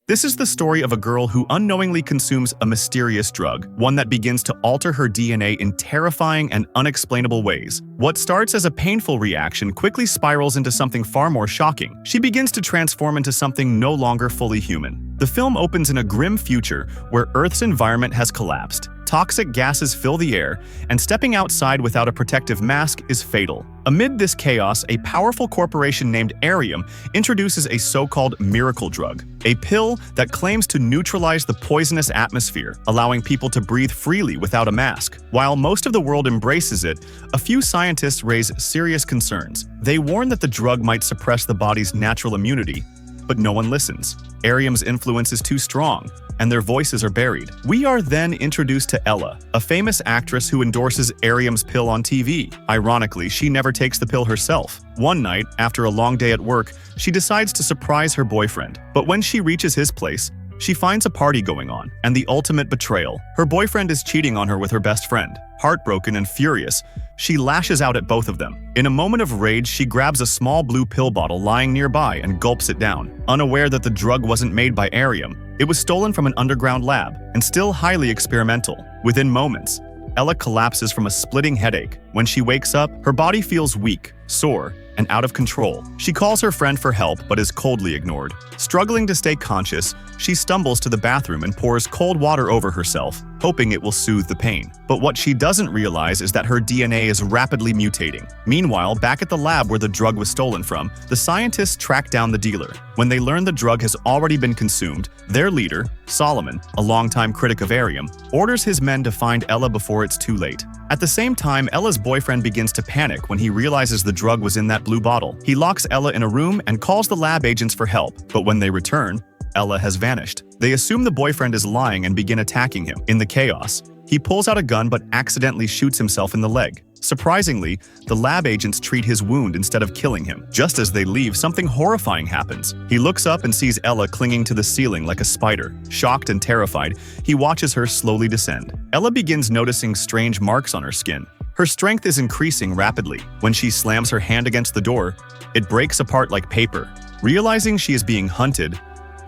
This is the story of a girl who unknowingly consumes a mysterious drug, one that begins to alter her DNA in terrifying and unexplainable ways. What starts as a painful reaction quickly spirals into something far more shocking. She begins to transform into something no longer fully human. The film opens in a grim future where Earth's environment has collapsed. Toxic gases fill the air, and stepping outside without a protective mask is fatal. Amid this chaos, a powerful corporation named Arium introduces a so-called miracle drug, a pill that claims to neutralize the poisonous atmosphere, allowing people to breathe freely without a mask. While most of the world embraces it, a few scientists raise serious concerns. They warn that the drug might suppress the body's natural immunity, but no one listens. Arium's influence is too strong, and their voices are buried. We are then introduced to Ella, a famous actress who endorses Arium's pill on TV. Ironically, she never takes the pill herself. One night, after a long day at work, she decides to surprise her boyfriend. But when she reaches his place, she finds a party going on, and the ultimate betrayal. Her boyfriend is cheating on her with her best friend. Heartbroken and furious, she lashes out at both of them. In a moment of rage, she grabs a small blue pill bottle lying nearby and gulps it down, unaware that the drug wasn't made by Arium. It was stolen from an underground lab, and still highly experimental. Within moments, Ella collapses from a splitting headache. When she wakes up, her body feels weak, sore, and out of control. She calls her friend for help but is coldly ignored. Struggling to stay conscious, she stumbles to the bathroom and pours cold water over herself, hoping it will soothe the pain. But what she doesn't realize is that her DNA is rapidly mutating. Meanwhile, back at the lab where the drug was stolen from, the scientists track down the dealer. When they learn the drug has already been consumed, their leader, Solomon, a longtime critic of Arium, orders his men to find Ella before it's too late. At the same time, Ella's boyfriend begins to panic when he realizes the drug was in that blue bottle. He locks Ella in a room and calls the lab agents for help, but when they return, Ella has vanished. They assume the boyfriend is lying and begin attacking him. In the chaos, he pulls out a gun but accidentally shoots himself in the leg. Surprisingly, the lab agents treat his wound instead of killing him. Just as they leave, something horrifying happens. He looks up and sees Ella clinging to the ceiling like a spider. Shocked and terrified, he watches her slowly descend. Ella begins noticing strange marks on her skin. Her strength is increasing rapidly. When she slams her hand against the door, it breaks apart like paper. Realizing she is being hunted,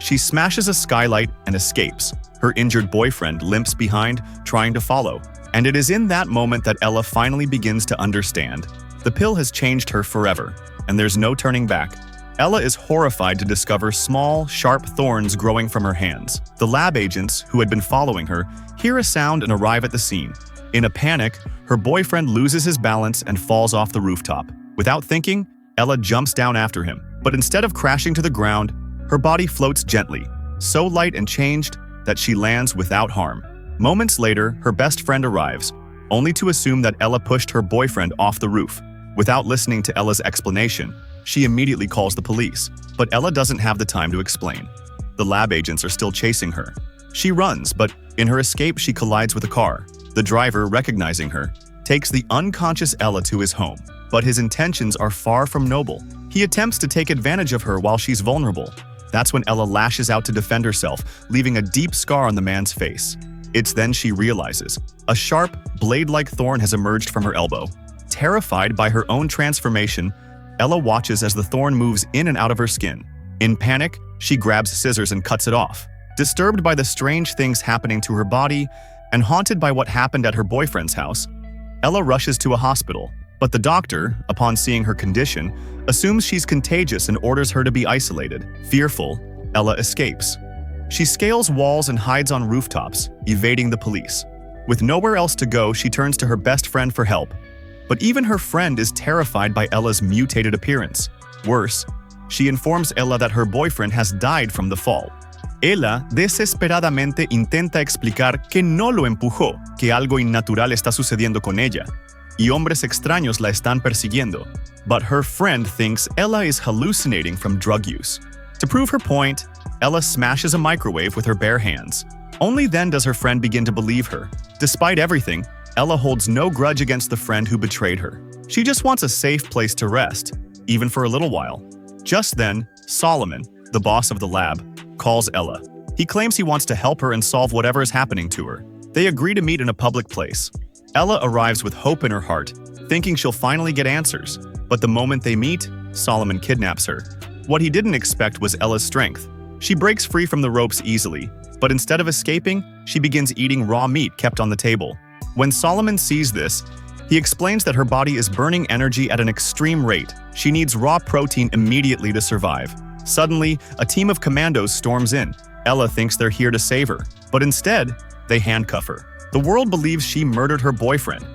she smashes a skylight and escapes. Her injured boyfriend limps behind, trying to follow. And it is in that moment that Ella finally begins to understand. The pill has changed her forever, and there's no turning back. Ella is horrified to discover small, sharp thorns growing from her hands. The lab agents, who had been following her, hear a sound and arrive at the scene. In a panic, her boyfriend loses his balance and falls off the rooftop. Without thinking, Ella jumps down after him. But instead of crashing to the ground, her body floats gently, so light and changed that she lands without harm. Moments later, her best friend arrives, only to assume that Ella pushed her boyfriend off the roof. Without listening to Ella's explanation, she immediately calls the police. But Ella doesn't have the time to explain. The lab agents are still chasing her. She runs, but in her escape she collides with a car. The driver, recognizing her, takes the unconscious Ella to his home. But his intentions are far from noble. He attempts to take advantage of her while she's vulnerable. That's when Ella lashes out to defend herself, leaving a deep scar on the man's face. It's then she realizes. A sharp, blade-like thorn has emerged from her elbow. Terrified by her own transformation, Ella watches as the thorn moves in and out of her skin. In panic, she grabs scissors and cuts it off. Disturbed by the strange things happening to her body and haunted by what happened at her boyfriend's house, Ella rushes to a hospital. But the doctor, upon seeing her condition, assumes she's contagious and orders her to be isolated. Fearful, Ella escapes. She scales walls and hides on rooftops, evading the police. With nowhere else to go, she turns to her best friend for help. But even her friend is terrified by Ella's mutated appearance. Worse, she informs Ella that her boyfriend has died from the fall. Ella desesperadamente intenta explicar que no lo empujó, que algo innatural está sucediendo con ella, y hombres extraños la están persiguiendo. But her friend thinks Ella is hallucinating from drug use. To prove her point, Ella smashes a microwave with her bare hands. Only then does her friend begin to believe her. Despite everything, Ella holds no grudge against the friend who betrayed her. She just wants a safe place to rest, even for a little while. Just then, Solomon, the boss of the lab, calls Ella. He claims he wants to help her and solve whatever is happening to her. They agree to meet in a public place. Ella arrives with hope in her heart, thinking she'll finally get answers. But the moment they meet, Solomon kidnaps her. What he didn't expect was Ella's strength. She breaks free from the ropes easily, but instead of escaping, she begins eating raw meat kept on the table. When Solomon sees this, he explains that her body is burning energy at an extreme rate. She needs raw protein immediately to survive. Suddenly, a team of commandos storms in. Ella thinks they're here to save her, but instead, they handcuff her. The world believes she murdered her boyfriend,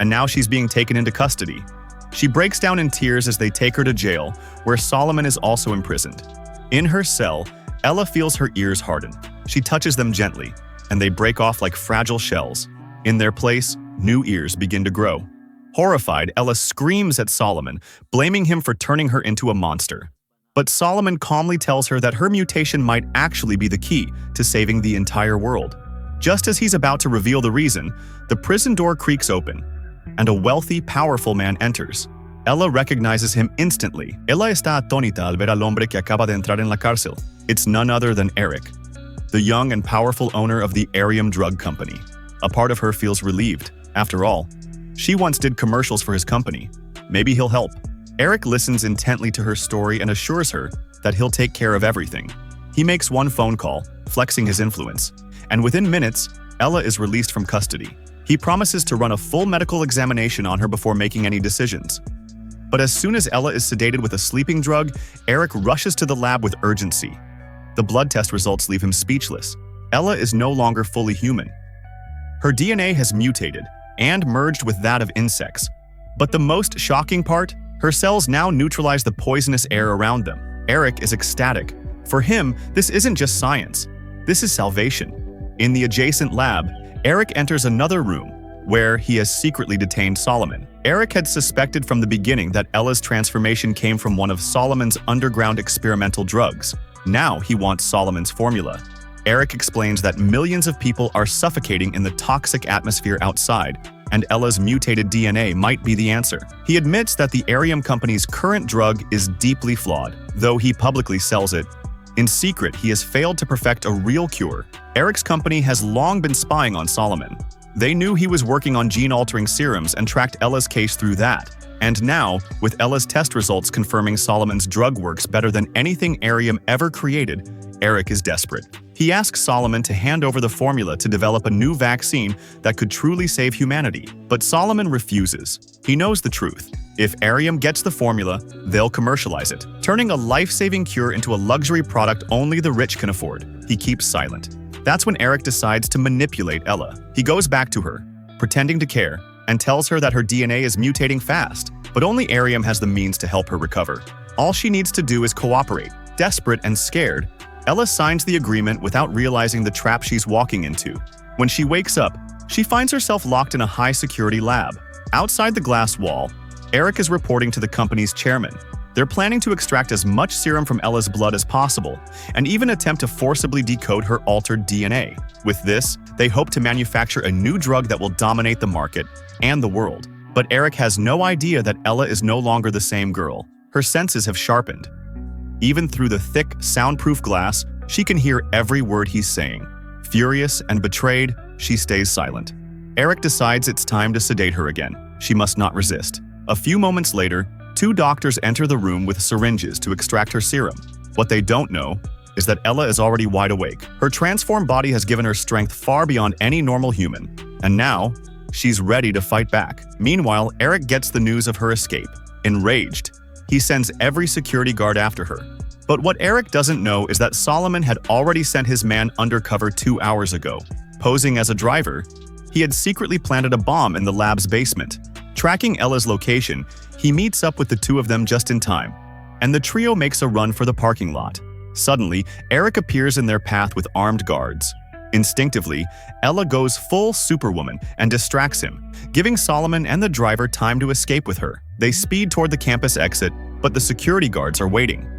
and now she's being taken into custody. She breaks down in tears as they take her to jail, where Solomon is also imprisoned. In her cell, Ella feels her ears harden. She touches them gently, and they break off like fragile shells. In their place, new ears begin to grow. Horrified, Ella screams at Solomon, blaming him for turning her into a monster. But Solomon calmly tells her that her mutation might actually be the key to saving the entire world. Just as he's about to reveal the reason, the prison door creaks open, and a wealthy, powerful man enters. Ella recognizes him instantly. Ella está atónita al ver al hombre que acaba de entrar en la cárcel. It's none other than Eric, the young and powerful owner of the Syrium drug company. A part of her feels relieved. After all, she once did commercials for his company. Maybe he'll help. Eric listens intently to her story and assures her that he'll take care of everything. He makes one phone call, flexing his influence, and within minutes, Ella is released from custody. He promises to run a full medical examination on her before making any decisions. But as soon as Ella is sedated with a sleeping drug, Eric rushes to the lab with urgency. The blood test results leave him speechless. Ella is no longer fully human. Her DNA has mutated and merged with that of insects. But the most shocking part? Her cells now neutralize the poisonous air around them. Eric is ecstatic. For him, this isn't just science. This is salvation. In the adjacent lab, Eric enters another room, where he has secretly detained Solomon. Eric had suspected from the beginning that Ella's transformation came from one of Solomon's underground experimental drugs. Now he wants Solomon's formula. Eric explains that millions of people are suffocating in the toxic atmosphere outside, and Ella's mutated DNA might be the answer. He admits that the Syrium company's current drug is deeply flawed, though he publicly sells it. In secret, he has failed to perfect a real cure. Eric's company has long been spying on Solomon. They knew he was working on gene-altering serums and tracked Ella's case through that. And now, with Ella's test results confirming Solomon's drug works better than anything Syrium ever created, Eric is desperate. He asks Solomon to hand over the formula to develop a new vaccine that could truly save humanity. But Solomon refuses. He knows the truth. If Syrium gets the formula, they'll commercialize it, turning a life-saving cure into a luxury product only the rich can afford. He keeps silent. That's when Eric decides to manipulate Ella. He goes back to her, pretending to care, and tells her that her DNA is mutating fast, but only Syrium has the means to help her recover. All she needs to do is cooperate. Desperate and scared, Ella signs the agreement without realizing the trap she's walking into. When she wakes up, she finds herself locked in a high-security lab. Outside the glass wall, Eric is reporting to the company's chairman. They're planning to extract as much serum from Ella's blood as possible, and even attempt to forcibly decode her altered DNA. With this, they hope to manufacture a new drug that will dominate the market and the world. But Eric has no idea that Ella is no longer the same girl. Her senses have sharpened. Even through the thick, soundproof glass, she can hear every word he's saying. Furious and betrayed, she stays silent. Eric decides it's time to sedate her again. She must not resist. A few moments later, 2 doctors enter the room with syringes to extract her serum. What they don't know is that Ella is already wide awake. Her transformed body has given her strength far beyond any normal human, and now, she's ready to fight back. Meanwhile, Eric gets the news of her escape. Enraged, he sends every security guard after her. But what Eric doesn't know is that Solomon had already sent his man undercover 2 hours ago. Posing as a driver, he had secretly planted a bomb in the lab's basement. Tracking Ella's location, he meets up with the 2 of them just in time, and the trio makes a run for the parking lot. Suddenly, Eric appears in their path with armed guards. Instinctively, Ella goes full Superwoman and distracts him, giving Solomon and the driver time to escape with her. They speed toward the campus exit, but the security guards are waiting.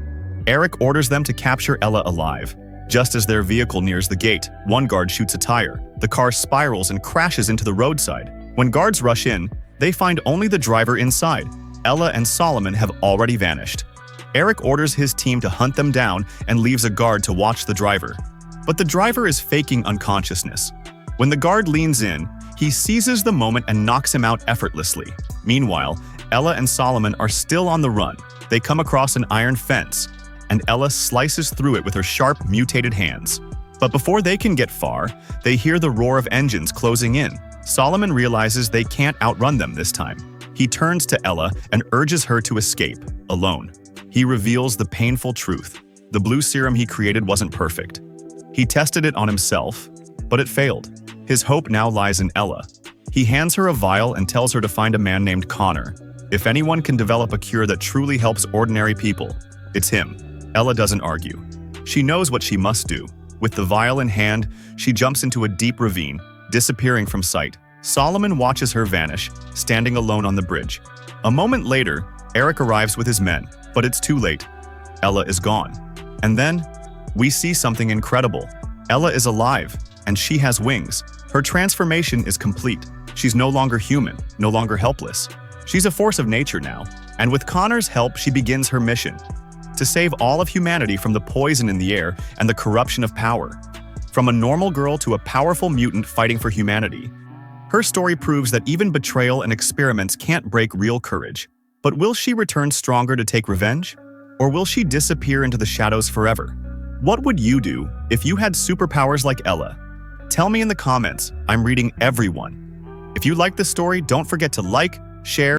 Eric orders them to capture Ella alive. Just as their vehicle nears the gate, one guard shoots a tire. The car spirals and crashes into the roadside. When guards rush in, they find only the driver inside. Ella and Solomon have already vanished. Eric orders his team to hunt them down and leaves a guard to watch the driver. But the driver is faking unconsciousness. When the guard leans in, he seizes the moment and knocks him out effortlessly. Meanwhile, Ella and Solomon are still on the run. They come across an iron fence, and Ella slices through it with her sharp, mutated hands. But before they can get far, they hear the roar of engines closing in. Solomon realizes they can't outrun them this time. He turns to Ella and urges her to escape, alone. He reveals the painful truth. The blue serum he created wasn't perfect. He tested it on himself, but it failed. His hope now lies in Ella. He hands her a vial and tells her to find a man named Connor. If anyone can develop a cure that truly helps ordinary people, it's him. Ella doesn't argue. She knows what she must do. With the vial in hand, she jumps into a deep ravine, disappearing from sight. Solomon watches her vanish, standing alone on the bridge. A moment later, Eric arrives with his men, but it's too late. Ella is gone. And then, we see something incredible. Ella is alive, and she has wings. Her transformation is complete. She's no longer human, no longer helpless. She's a force of nature now, and with Connor's help, she begins her mission: to save all of humanity from the poison in the air and the corruption of power. From a normal girl to a powerful mutant fighting for humanity. Her story proves that even betrayal and experiments can't break real courage. But will she return stronger to take revenge? Or will she disappear into the shadows forever? What would you do if you had superpowers like Ella? Tell me in the comments. I'm reading everyone. If you like this story, don't forget to like, share,